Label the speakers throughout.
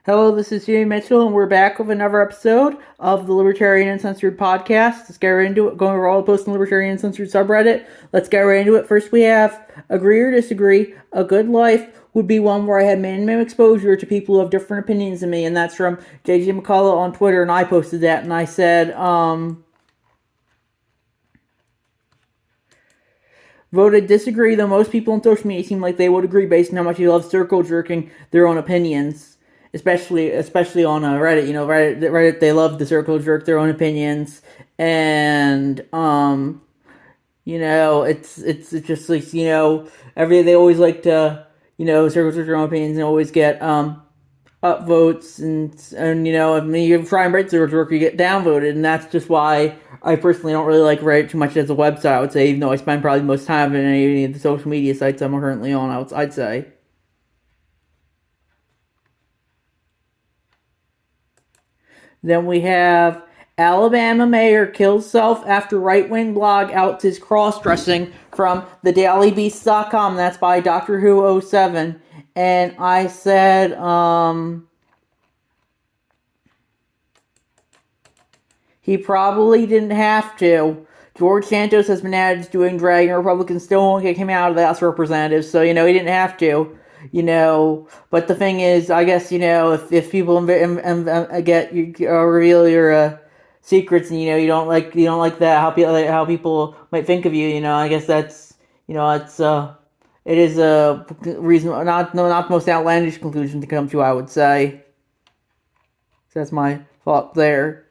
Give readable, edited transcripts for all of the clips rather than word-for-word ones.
Speaker 1: Hello, this is Jimmy Mitchell, and we're back with another episode of the Libertarian Uncensored podcast. Let's get right into it. Going over all the posts on the Libertarian Uncensored subreddit. Let's get right into it. First, we have Agree or Disagree. A good life would be one where I had minimum exposure to people who have different opinions than me, and that's from JJ McCullough on Twitter, and I posted that, and I said, voted disagree, though most people on social media seem like they would agree based on how much you love circle jerking their own opinions. Especially on Reddit, Reddit they love to circle jerk their own opinions, and it's just like every they always like to circle jerk their own opinions and always get upvotes and if you try and break the work you get downvoted, and that's just why I personally don't really like Reddit too much as a website. I would say, even though I spend probably most time in any of the social media sites I'm currently on, I'd say. Then we have Alabama mayor kills self after right-wing blog outs his cross-dressing from thedailybeast.com. That's by Doctor Who '07. And I said, he probably didn't have to. George Santos has been added to doing drag, and Republicans still won't kick him out of the House of Representatives, so, he didn't have to. But the thing is, I guess, if people reveal your secrets, and, you don't like that, how people might think of you, I guess that's, it is a reason, not the most outlandish conclusion to come to, I would say. So that's my thought there.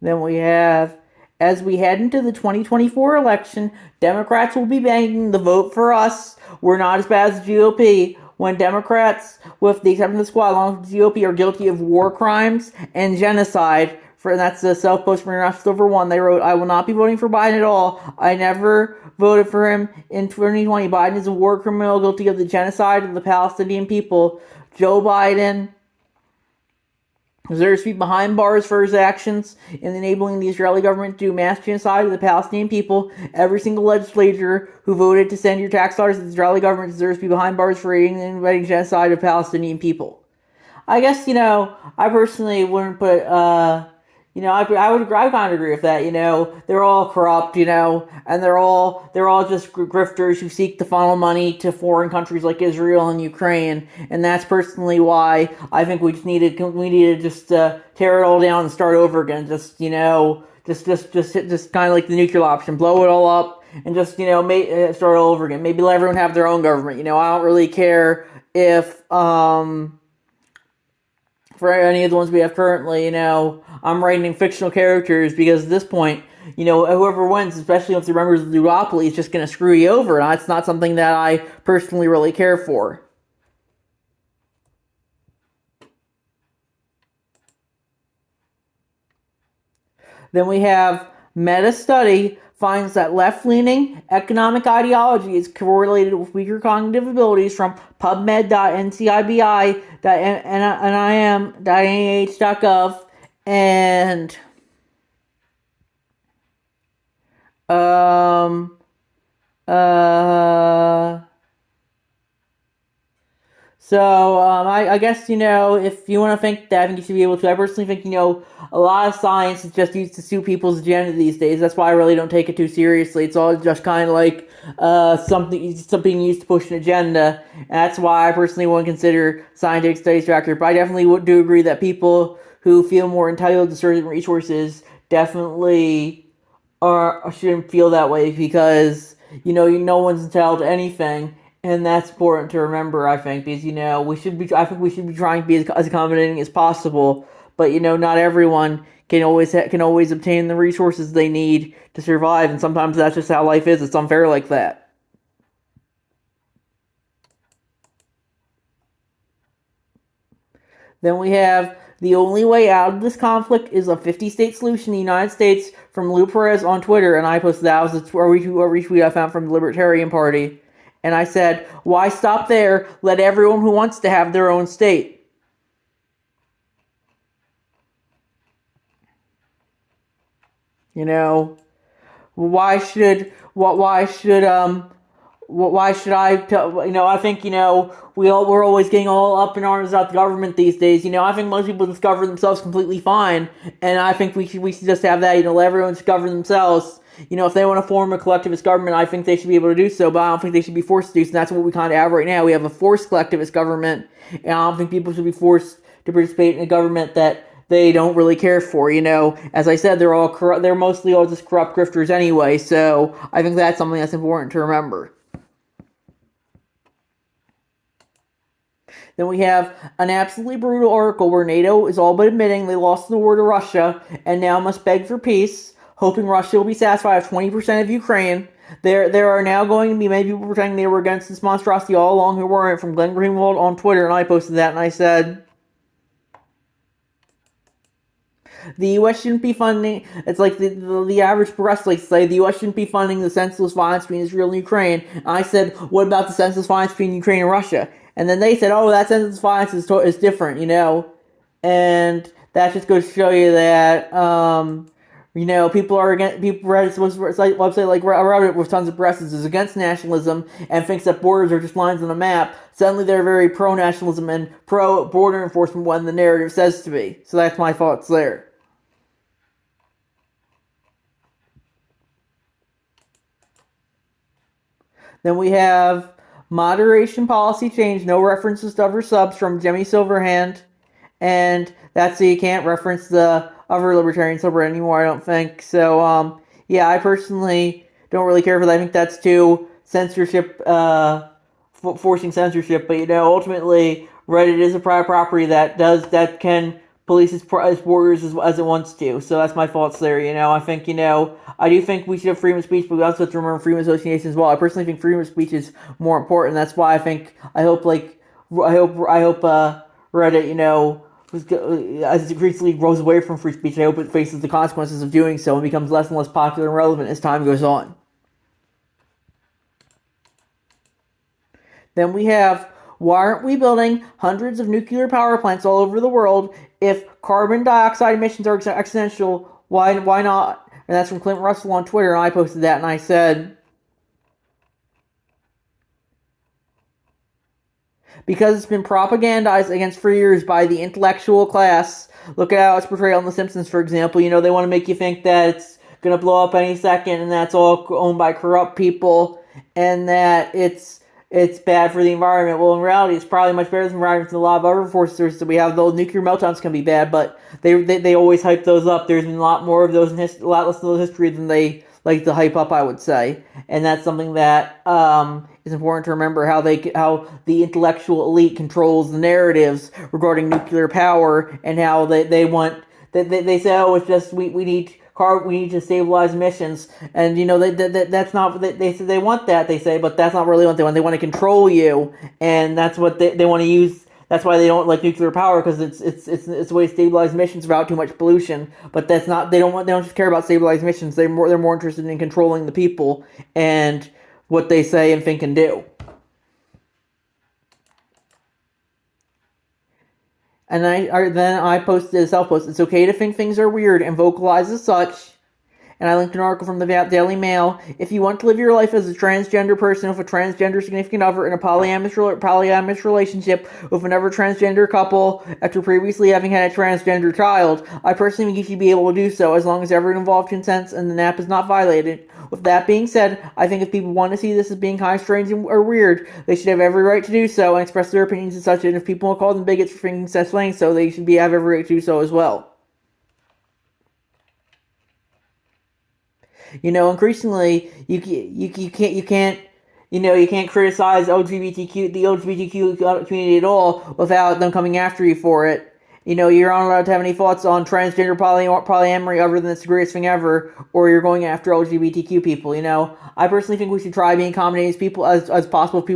Speaker 1: Then we have, as we head into the 2024 election, Democrats will be banging the vote for us. We're not as bad as the GOP. When Democrats, with the exception of the squad, along with the GOP, are guilty of war crimes and genocide, that's the self-post from International Silver One, they wrote, I will not be voting for Biden at all. I never voted for him in 2020. Biden is a war criminal guilty of the genocide of the Palestinian people. Joe Biden deserves to be behind bars for his actions in enabling the Israeli government to do mass genocide of the Palestinian people. Every single legislator who voted to send your tax dollars to the Israeli government deserves to be behind bars for aiding and inviting genocide of Palestinian people. I guess, I personally wouldn't put, I kind of agree with that. They're all corrupt. And they're all just grifters who seek to funnel money to foreign countries like Israel and Ukraine. And that's personally why I think we need to just tear it all down and start over again. Just kind of like the nuclear option, blow it all up and just start all over again. Maybe let everyone have their own government. I don't really care if for any of the ones we have currently, I'm writing fictional characters because at this point, whoever wins, especially if they're members of the duopoly, is just going to screw you over. And that's not something that I personally really care for. Then we have meta study finds that left-leaning economic ideology is correlated with weaker cognitive abilities from pubmed.ncibi.nih.gov and um uh I guess, if you want to think that, I think you should be able to. I personally think, a lot of science is just used to suit people's agenda these days. That's why I really don't take it too seriously. It's all just kind of like something used to push an agenda. And that's why I personally wouldn't consider scientific studies accurate. But I definitely do agree that people who feel more entitled to certain resources definitely shouldn't feel that way because, no one's entitled to anything. And that's important to remember, I think, because I think we should be trying to be as accommodating as possible. But not everyone can always obtain the resources they need to survive, and sometimes that's just how life is. It's unfair like that. Then we have the only way out of this conflict is a 50-state solution in the United States from Lou Perez on Twitter, and I posted that. Was a retweet I found from the Libertarian Party. And I said, why stop there? Let everyone who wants to have their own state. Why should why should I tell, I think, we're always getting all up in arms about the government these days. I think most people discover themselves completely fine, and I think we should just have that, let everyone discover themselves. If they want to form a collectivist government, I think they should be able to do so, but I don't think they should be forced to do so. And that's what we kind of have right now. We have a forced collectivist government, and I don't think people should be forced to participate in a government that they don't really care for. As I said, they're all corrupt. They're mostly all just corrupt grifters anyway. So I think that's something that's important to remember. Then we have an absolutely brutal article where NATO is all but admitting they lost in the war to Russia and now must beg for peace, hoping Russia will be satisfied with 20% of Ukraine. There are now going to be many people pretending they were against this monstrosity all along who weren't, from Glenn Greenwald on Twitter, and I posted that and I said, the U.S. shouldn't be funding. It's like the average progressive likes to say the U.S. shouldn't be funding the senseless violence between Israel and Ukraine. And I said, what about the senseless violence between Ukraine and Russia? And then they said, oh, that senseless violence is different, And that just goes to show you that, people are against, Reddit's website like Reddit with tons of progressives is against nationalism and thinks that borders are just lines on a map. Suddenly they're very pro-nationalism and pro-border enforcement when the narrative says to be. So that's my thoughts there. Then we have moderation policy change, no references to other subs from Jimmy Silverhand. And that's so you can't reference the other libertarian subreddit anymore, I don't think. So, yeah, I personally don't really care for that. I think that's too censorship, forcing censorship. But, ultimately, Reddit is a private property that can police its borders as it wants to. So that's my thoughts there. I think, I do think we should have freedom of speech, but we also have to remember freedom of association as well. I personally think freedom of speech is more important. That's why I hope Reddit, as it increasingly grows away from free speech, I hope it faces the consequences of doing so and becomes less and less popular and relevant as time goes on. Then we have, why aren't we building hundreds of nuclear power plants all over the world if carbon dioxide emissions are exponential? Why not? And that's from Clint Russell on Twitter, and I posted that, and I said, because it's been propagandized against for years by the intellectual class. Look at how it's portrayed on The Simpsons, for example. They want to make you think that it's going to blow up any second, and that's all owned by corrupt people, and that it's bad for the environment. Well, in reality, it's probably much better than the environment than a lot of other forces that we have. Those nuclear meltdowns can be bad, but they always hype those up. There's been a lot more of those a lot less of those history than they like to hype up, I would say, and that's something that is important to remember, how the intellectual elite controls the narratives regarding nuclear power, and how they say, oh, it's just we need to stabilize emissions, and that's not they want that, they say, but that's not really what they want. They want to control you, and that's what they want to use. That's why they don't like nuclear power, because it's a way to stabilize emissions without too much pollution. But that's not, they don't just care about stabilized emissions. They're more interested in controlling the people and what they say and think and do. And then I posted a self-post. It's okay to think things are weird and vocalize as such. And I linked an article from the Daily Mail. If you want to live your life as a transgender person with a transgender significant other in a polyamorous relationship with another transgender couple after previously having had a transgender child, I personally think you should be able to do so as long as everyone involved consents and the NAP is not violated. With that being said, I think if people want to see this as being kind of strange or weird, they should have every right to do so and express their opinions and such. And if people call them bigots for thinking such things, so they should have every right to do so as well. Increasingly, you can't criticize the LGBTQ community at all without them coming after you for it. You're not allowed to have any thoughts on transgender polyamory other than it's the greatest thing ever, or you're going after LGBTQ people. I personally think we should try being accommodating as possible of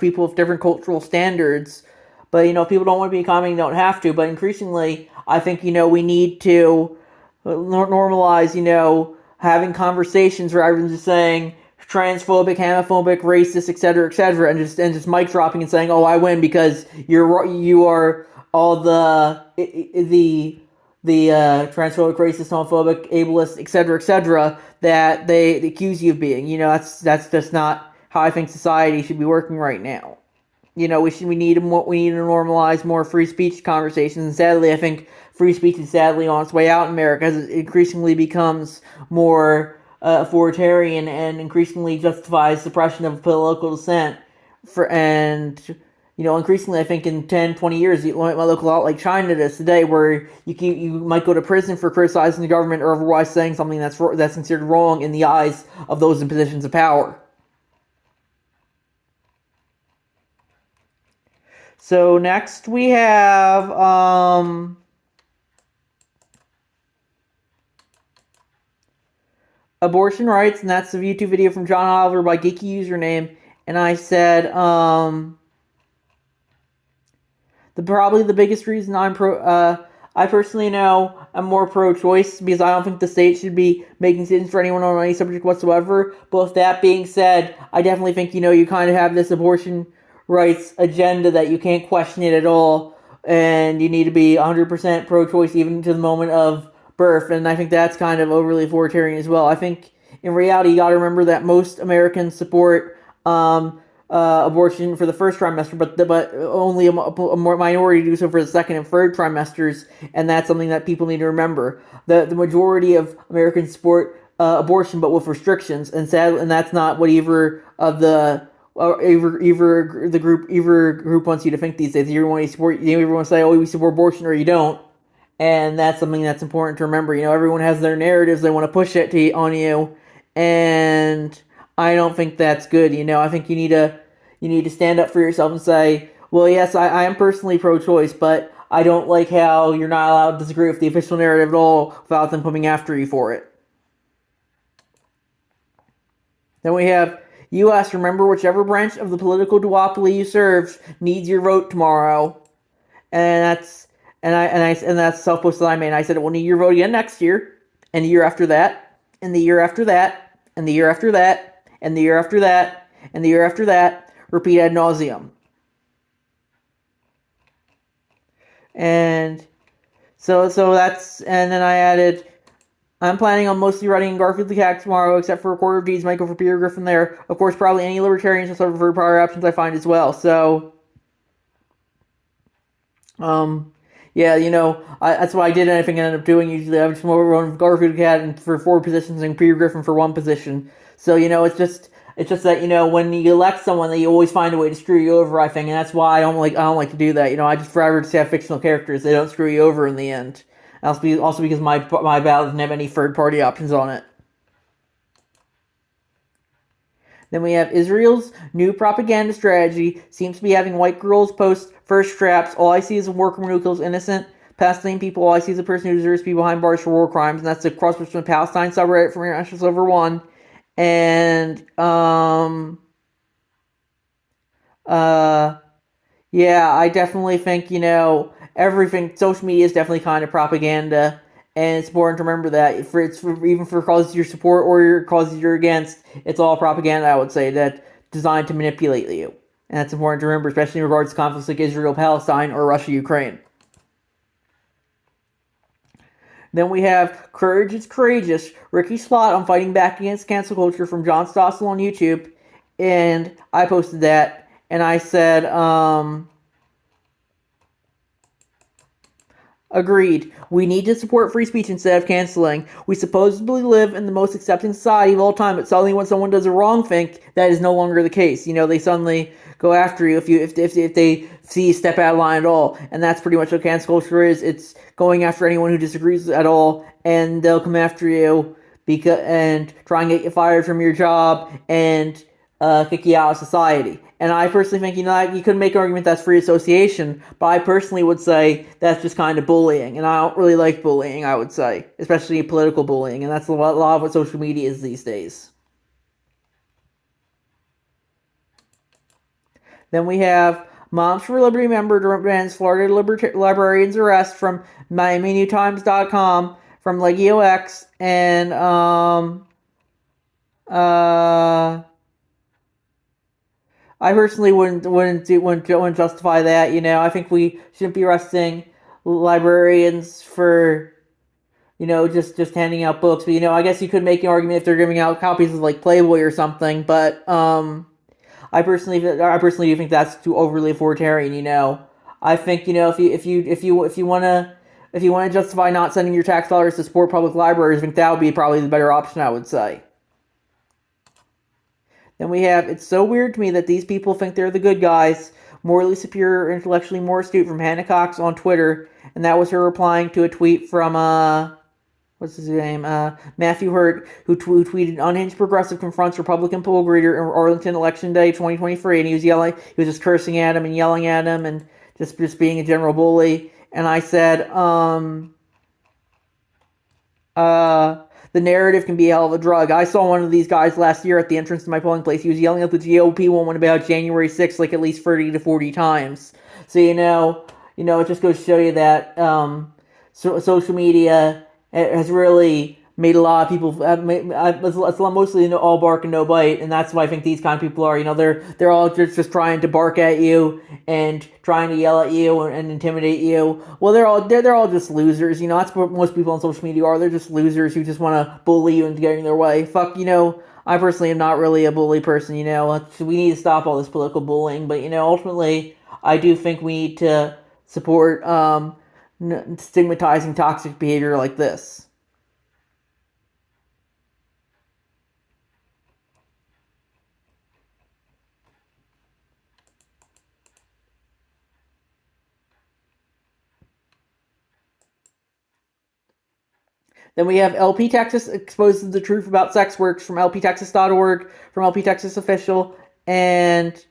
Speaker 1: people with different cultural standards. But if people don't want to be accommodating, they don't have to. But increasingly, I think we need to normalize having conversations rather than just saying transphobic, homophobic, racist, etc., and just mic dropping and saying, "Oh, I win because you are all the transphobic, racist, homophobic, ableist, etc., that they accuse you of being." That's just not how I think society should be working right now. You know, we need to normalize more free speech conversations. And sadly, I think free speech is sadly on its way out in America as it increasingly becomes more authoritarian and increasingly justifies suppression of political dissent. Increasingly, I think in 10, 20 years, it might look a lot like China does today, where you might go to prison for criticizing the government or otherwise saying something that's considered wrong in the eyes of those in positions of power. So next we have abortion rights, and that's the YouTube video from John Oliver by Geeky Username. And I said probably the biggest reason I personally know I'm more pro-choice because I don't think the state should be making decisions for anyone on any subject whatsoever. But with that being said, I definitely think you kind of have this abortion rights agenda that you can't question it at all, and you need to be 100% pro-choice even to the moment of birth. And I think that's kind of overly authoritarian as well. I think in reality, you got to remember that most Americans support abortion for the first trimester, but only a minority do so for the second and third trimesters, and that's something that people need to remember. The majority of Americans support abortion, but with restrictions, and that's not what either group wants you to think these days. You want to say, "Oh, we support abortion," or you don't, and that's something that's important to remember. Everyone has their narratives they want to push it on you, and I don't think that's good. I think you need to stand up for yourself and say, well, yes, I am personally pro-choice, but I don't like how you're not allowed to disagree with the official narrative at all without them coming after you for it. Then we have U.S. Remember, whichever branch of the political duopoly you serve needs your vote tomorrow, and that's self-post that I made. I said it will need your vote again next year, and the year after that, and the year after that, and the year after that, and the year after that, and the year after that, repeat ad nauseum. And so that's, and then I added, I'm planning on mostly writing Garfield the Cat tomorrow, except for a quarter of D's Michael for Peter Griffin there. Of course, probably any libertarians will suffer for prior options I find as well. So, yeah, that's what I did, and I think I ended up doing. Usually, I would just run Garfield the Cat and for 4 positions and Peter Griffin for 1 position. So, it's just that, when you elect someone, they always find a way to screw you over, I think, and that's why I don't like to do that. I just rather just have fictional characters. They don't screw you over in the end. Also because my ballot doesn't have any third-party options on it. Then we have Israel's new propaganda strategy seems to be having white girls post first straps. All I see is a workman who kills innocent Palestinian people. All I see is a person who deserves to be behind bars for war crimes, and that's the cross between Palestine subreddit from International Silver 1 and yeah, I definitely think everything. Social media is definitely kind of propaganda, and it's important to remember that even for causes you support or your causes you're against, it's all propaganda. I would say that designed to manipulate you, and that's important to remember, especially in regards to conflicts like Israel, Palestine, or Russia, Ukraine. Then we have Courage is Courageous, Ricky Slot on fighting back against cancel culture from John Stossel on YouTube. And I posted that, and I said, agreed. We need to support free speech instead of canceling. We supposedly live in the most accepting society of all time, but suddenly when someone does a wrong thing, that is no longer the case. They suddenly go after you if they see you step out of line at all. And that's pretty much what cancel culture is. It's going after anyone who disagrees at all, and they'll come after you and try and get you fired from your job and kick you out of society. And I personally think, you could make an argument that's free association, but I personally would say that's just kind of bullying, and I don't really like bullying, I would say, especially political bullying, and that's a lot of what social media is these days. Then we have Moms for Liberty member demands Florida librarian's arrest from MiamiNewTimes.com from LegioX, and I personally wouldn't justify that. I think we shouldn't be arresting librarians for just handing out books. But I guess you could make an argument if they're giving out copies of like Playboy or something. But personally do think that's too overly authoritarian. I think if you want to justify not sending your tax dollars to support public libraries, I think that would be probably the better option. I would say. Then we have, it's so weird to me that these people think they're the good guys, morally superior, intellectually more astute, from Hannah Cox on Twitter, and that was her replying to a tweet from what's his name? Matthew Hurt, who tweeted, "Unhinged progressive confronts Republican poll greeter in Arlington Election Day 2023," and he was just cursing at him and yelling at him and just being a general bully. And I said, the narrative can be a hell of a drug. I saw one of these guys last year at the entrance to my polling place. He was yelling at the GOP woman about January 6th like at least 30 to 40 times. So, it just goes to show you that social media has really made a lot of people. It's mostly all bark and no bite, and that's why I think these kind of people are. They're all just trying to bark at you and trying to yell at you and intimidate you. Well, they're all just losers. That's what most people on social media are. They're just losers who just want to bully you into getting their way. Fuck, I personally am not really a bully person. We need to stop all this political bullying, but ultimately, I do think we need to support stigmatizing toxic behavior like this. Then we have LP Texas exposes the truth about sex works from lptexas.org, from LP Texas Official, and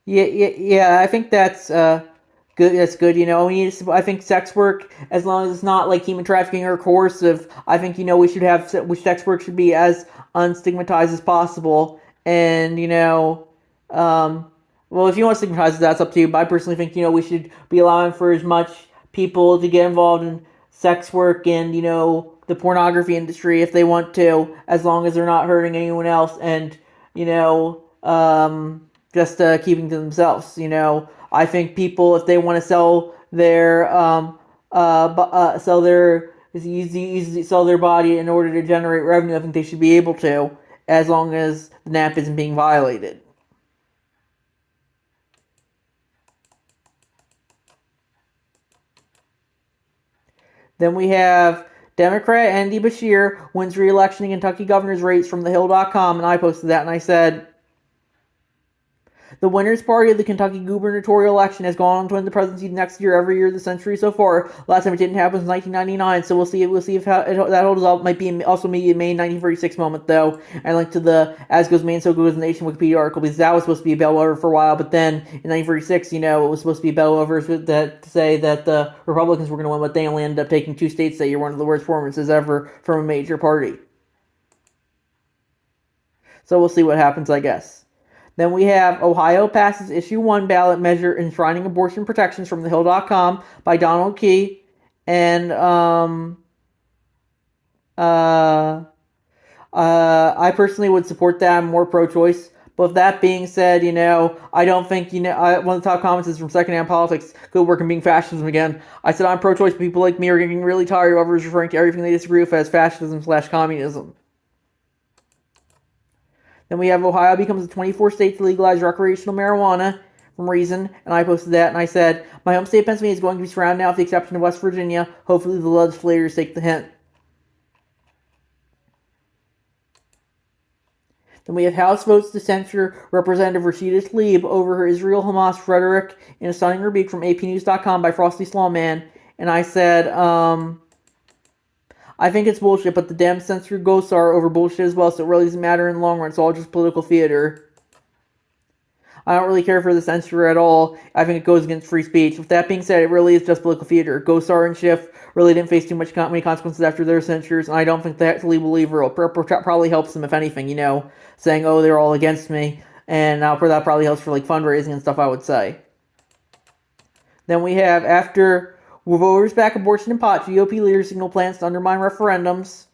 Speaker 1: yeah, I think that's good. That's good. I think sex work, as long as it's not like human trafficking or coercive, I think sex work should be as unstigmatized as possible. And well, if you want to stigmatize it, that's up to you. But I personally think we should be allowing for as much people to get involved in sex work and the pornography industry if they want to, as long as they're not hurting anyone else and just keeping to themselves. I think people, if they want to sell their sell their body in order to generate revenue, I think they should be able to, as long as the NAP isn't being violated. Then we have Democrat Andy Beshear wins re-election in Kentucky governor's race from thehill.com, and I posted that, and I said, the winner's party of the Kentucky gubernatorial election has gone on to win the presidency next year, every year of the century so far. Last time it didn't happen was 1999, so we'll see if that holds up. Might be also maybe a May 1946 moment, though. I linked to the As Goes Maine, So Goes the Nation Wikipedia article, because that was supposed to be a bellwether for a while, but then in 1946, it was supposed to be a bellwether to say that the Republicans were going to win, but they only ended up taking 2 states that year, one of the worst performances ever from a major party. So we'll see what happens, I guess. Then we have Ohio passes Issue 1 ballot measure enshrining abortion protections from thehill.com by Donald Key. And I personally would support that. I'm more pro-choice. But with that being said, I don't think, one of the top comments is from Secondhand Politics, good work in being fascism again. I said I'm pro-choice, but people like me are getting really tired of others referring to everything they disagree with as fascism/communism. Then we have Ohio becomes the 24th state to legalize recreational marijuana from Reason, and I posted that, and I said, my home state of Pennsylvania is going to be surrounded now with the exception of West Virginia. Hopefully the legislators take the hint. Then we have House votes to censure Representative Rashida Tlaib over her Israel-Hamas rhetoric in a stunning rebuke from APnews.com by Frosty Slawman, and I said, I think it's bullshit, but the Dems censored Gosar over bullshit as well, so it really doesn't matter in the long run. It's all just political theater. I don't really care for the censure at all. I think it goes against free speech. With that being said, it really is just political theater. Gosar and Schiff really didn't face too many consequences after their censures, and I don't think that Tlaib will either. It probably helps them, if anything, saying, oh, they're all against me, and that probably helps for fundraising and stuff, I would say. Then we have, after voters back abortion and pot, GOP leaders signal plans to undermine referendums.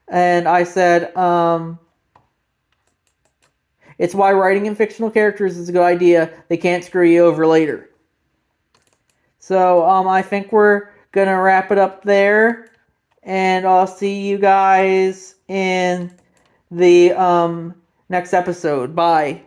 Speaker 1: And I said, it's why writing in fictional characters is a good idea. They can't screw you over later. So, I think we're gonna wrap it up there. And I'll see you guys in the next episode. Bye.